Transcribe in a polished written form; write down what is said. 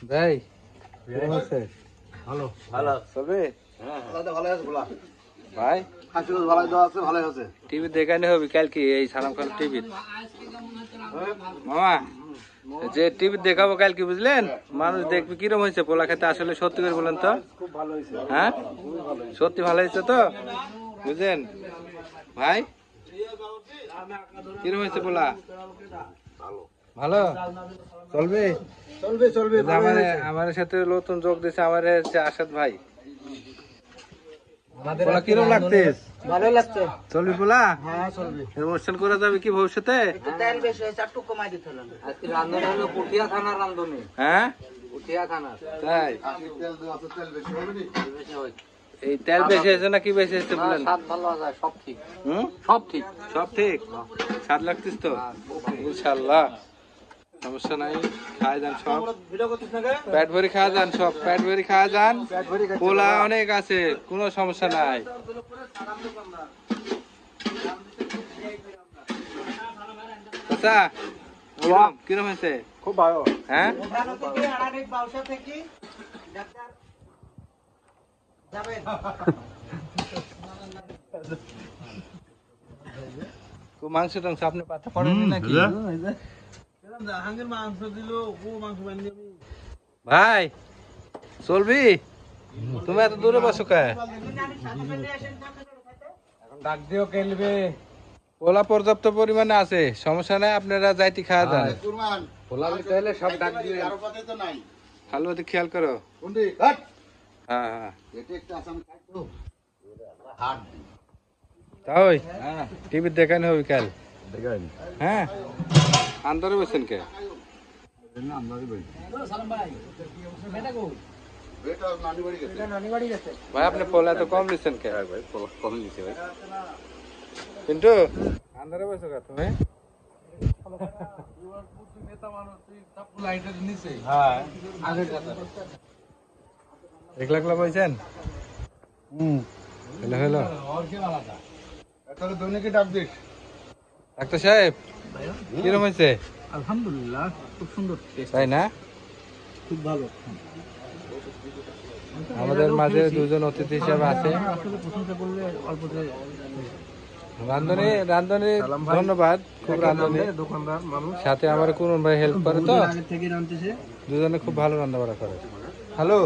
ভাই আছে ভালো ভালো চলবে ভালো আছে বলা ভাই খাসি ভালো দেওয়া আছে ভালো আছে টিভি দেখানে হবে কালকে এই সালাম খান টিভি মামা যে টিভি দেখাবো কালকে বুঝলেন মানুষ দেখবে কিরম হয়েছে পোলা খেতে আসলে সত্যি করে বলেন তো খুব ভালো হয়েছে হ্যাঁ সত্যি ভালো হয়েছে তো বুঝলেন ভাই কিরম হয়েছে পোলা ভালো চলবে চলবে চলবে আমার সাথে নতুন যোগ দিয়েছে আমার হচ্ছে আসাদ ভাই পোলা কিরম লাগতেস ভালো লাগছে। চলবি পোলা হ্যাঁ চলবে। অনুষ্ঠান করা যাবে কি ভবিষ্যতে একটু তেল বেশি হয়েছে, একটু কমাই দিতে হলো। আজকে রান্ধন হলো পুঠিয়া থানার রান্ধনি, হ্যাঁ পুঠিয়া থানার তাই তেল দেওয়া আছে তেল বেশি হবে নি বেশি হয়। এই তেল বেশি হয়েছে না কি বেশি হয়েছে বলেন স্বাদ ভালো আছে, সব ঠিক হুম সব ঠিক। সব ঠিক স্বাদ লাগতিস তো ইনশাল্লাহ সমস্যা নাই খায় যান সব পেট ভরি খাওয়া যান সব পেট ভরি খাওয়া যান পোলা অনেক আছে কোনো সমস্যা নাই আচ্ছা কিরম হয়েছে খুব ভালো হ্যাঁ ওখানে থেকে আড়াই পাউসা থেকে ডাক্তার যাবেন। মাংস টাংস আপনি পাতা পড়েনি নাকি হাঙ্গের মাংস দিল ও মাংস বানিয়ে ভাই চলবি তুমি এত দূরে বসো কে ডাক দিও কেলবে পোলা পর্যাপ্ত পরিমাণে আছে সমস্যা নাই আপনারা যাইতে খাওয়া যান কুরমান পোলা দিতে হলে সব ডাক দিবে। কারো কথা তো নাই ভালো মতো খেয়াল করো কোনটি হাট হ্যাঁ হ্যাঁ এটা একটা আসাম খাইতো হাট তাই টিভি দেখানো হবে কাল দেখাই হ্যাঁ আন্দরে বসেন কে না আমরাই বলি বেটা নানি বাড়ি গেছে ভাই আপনি পোলা তো কম নিচ্ছেন কে ভাই পোলা কম দিছে ভাই। কিন্তু আন্দরে বসো কা তুমি হ্যাঁ একলা একলা বলছেন হলো হলো তাহলে দৈনিকে ডাক দিস ডাক্তার সাহেব কিরম হয়েছে আলহামদুলিল্লাহ খুব সুন্দর টেস্ট, তাই না খুব ভালো। আমাদের মাঝে দুজন অতিথি হিসেবে আছে আসলে প্রশংসা করলে অল্পতে রান্ধনী রান্ধনী ধন্যবাদ খুব রান্ধনী দোকানদার মানুষ সাথে আমার কোন ভাই হেল্প করে তো আগে থেকে রাঁধতেছে। দুজনে খুব ভালো রান্না বাড়া করে হ্যালো